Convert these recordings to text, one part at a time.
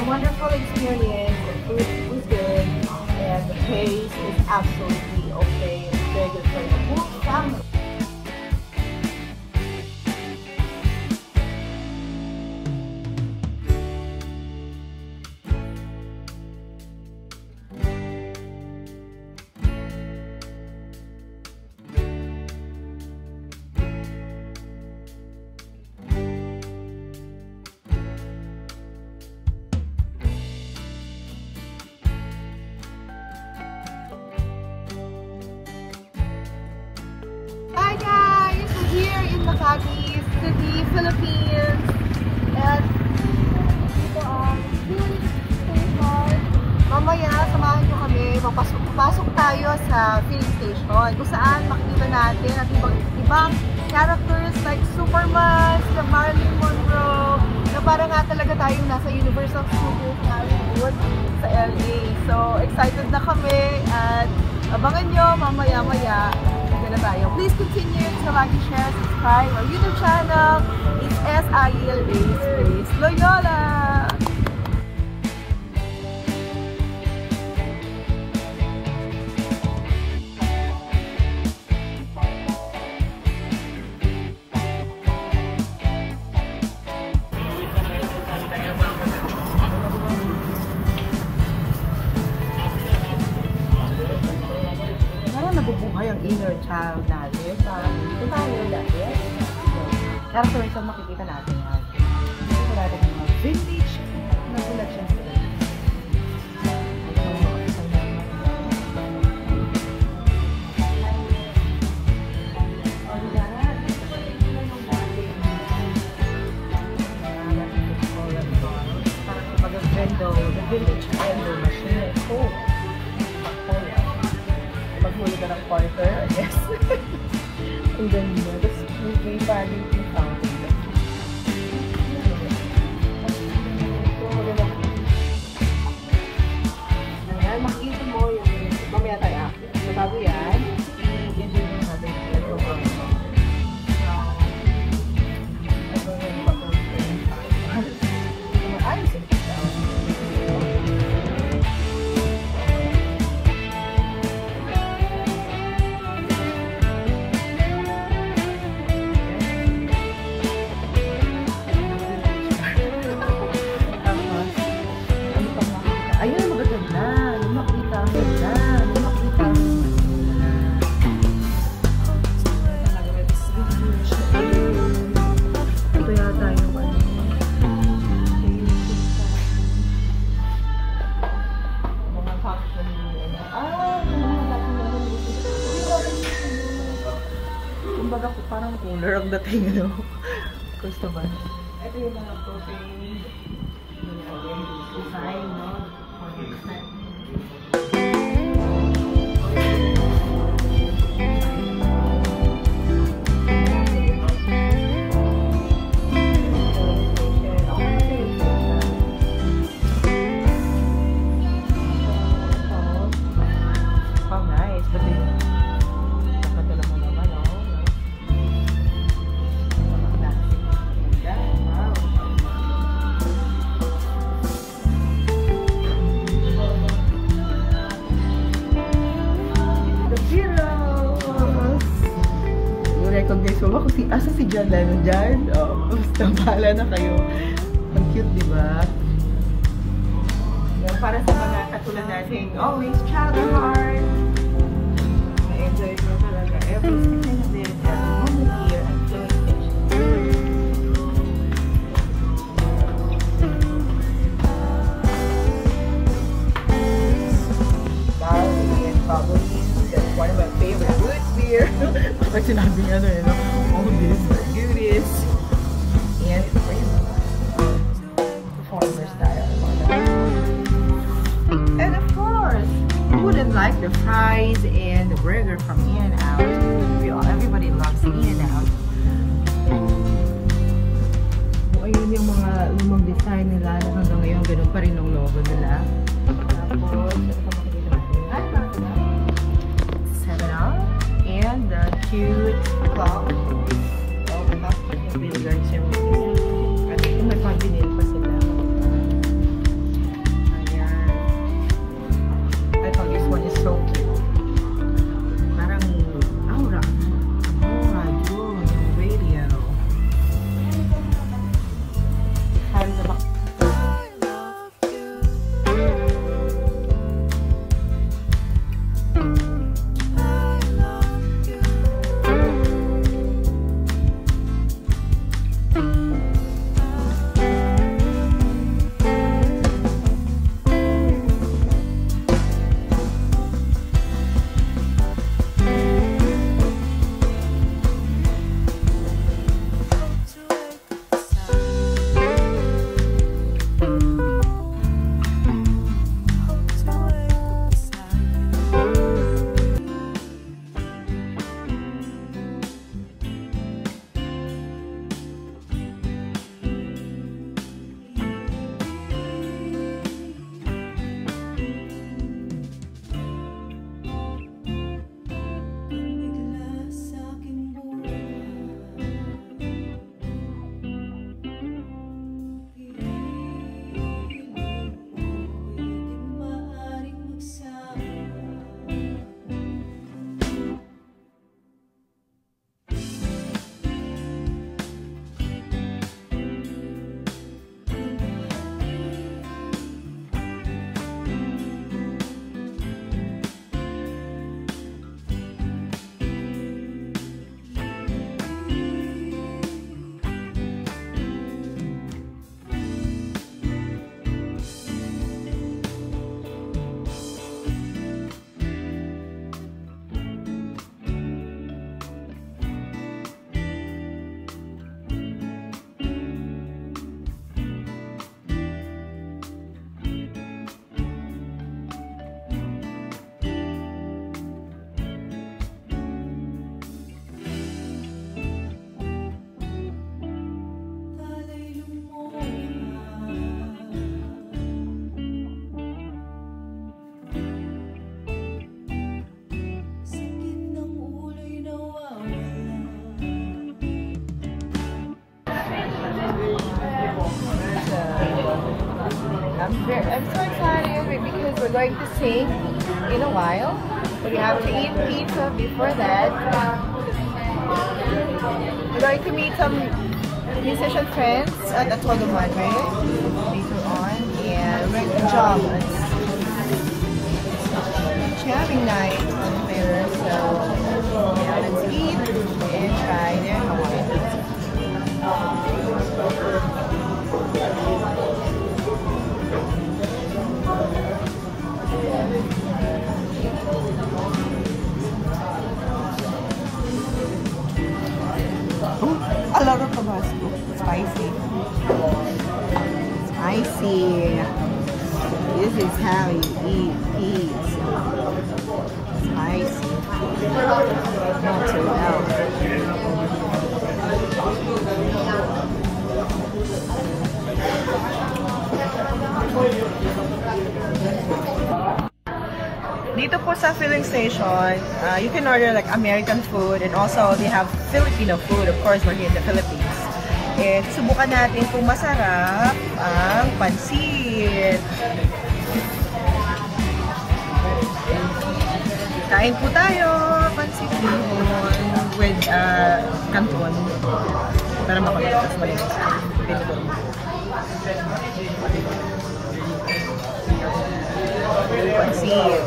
wonderful experience. The food was good, and the pace is absolutely okay. It's very good for the whole family. Makati City, Philippines, and dito ang station. Mamaya, samahan nyo kami, papasok tayo sa filling station kung saan makikita natin at ibang characters like Superman, the Marilyn Monroe, na parang nga talaga tayong nasa Universal Studios Hollywood sa LA. So, excited na kami at abangan nyo mamaya-maya. Tayo. Please continue to like, share, subscribe our YouTube channel. It's SILA Space Loyola. Nabubuhay ang inner child natin. Parang dito tayo dati. Characters ang makikita natin yan. Makikita natin yung mga vintage na collections. Parang kapag the vintage vendor machine. Oh! Maghuli ka ng quarter, I guess. Ang ganda. Tapos may paling yung fountain. Ayan, makikita mo yung mamaya tayo. Bago yan, yan din yung natin yung kumbaga ko parang cooler ang dating, ano, customer. Ito yung mga propane design, no? Recognize mo ba kung asa si John Lennon dyan? Oh, basta bahala na kayo. Ang cute, di ba? Para sa mga katulad natin, always child at heart. Na-enjoy ko talaga every second of it. Moment here at filling station. Barley and bubbly. That's one of my favorite root beer. Kapag sinabing ano yun, all this, goodies. And ito pa yung performer style. And of course, who wouldn't like the fries and the burger from In-N-Out? Everybody loves In-N-Out. Ayun yung mga lumang design nila na hanggang ngayon ganun pa rin ang logo nila. Tapos, and the cute clock. Oh, the clock yung billiards yung may convenient pa sila. I'm so excited because we're going to sing in a while. But we have to eat pizza before that. We're going to meet some musician friends at the Todo Madre later on, and we're going to jog. It's jamming night there, so yeah, let's eat and try their Hawaiian pizza. A lot of Tabasco. Spicy. Spicy. This is how you eat pizza. Spicy. Not too well. Dito po sa filling station, you can order like American food, and also they have Filipino food. Of course, we're here in the Philippines. And subukan natin kung masarap ang pansit. Kain po tayo, pansit with canton. Para makulitas malinis. Pansit.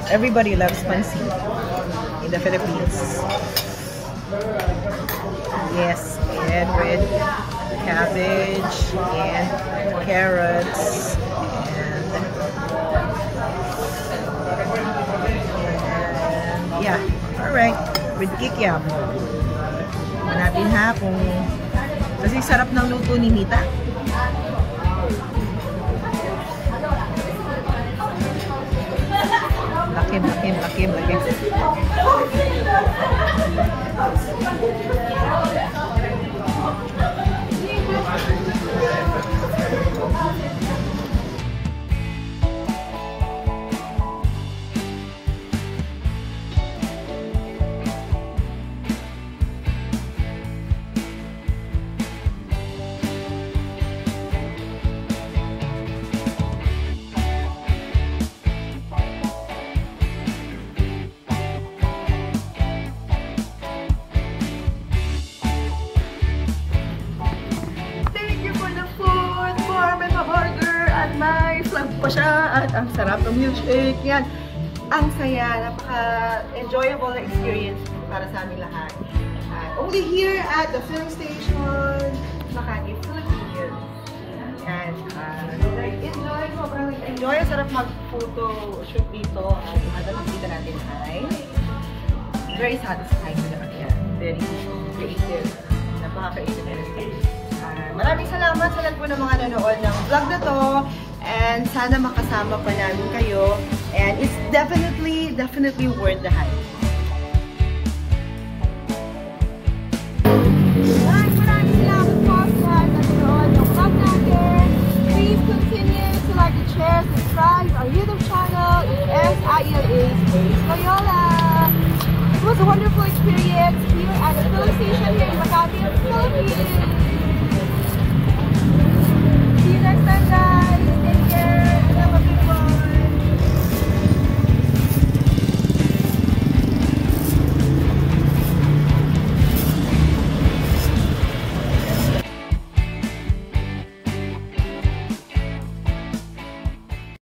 Everybody loves pansit in the Philippines. Yes, and with cabbage and carrots and yeah, alright, with kikiam. Tignan natin ha kung kasi sarap ng luto ni Nita. Lakim. Pa siya at ang sarap ng milkshake. Yan. Ang saya. Napaka-enjoyable na experience para sa aming lahat. Only here at the filling station, Makati, Philippines. And sobrang enjoy. Sarap mag-photo shoot dito. At ang nakita natin ay very satisfying na kaya. Very creative. Napaka-creative. Maraming salamat sa lahat po ng mga nanood ng vlog na to. And sana makasama pa namin kayo. And it's definitely worth the hype. Maraming salamat po sa nanonood ng vlog natin. Please continue to like and share, subscribe our YouTube channel. It's SILA Space Loyola. It was a wonderful experience here at the filling station here in Makati, Philippines.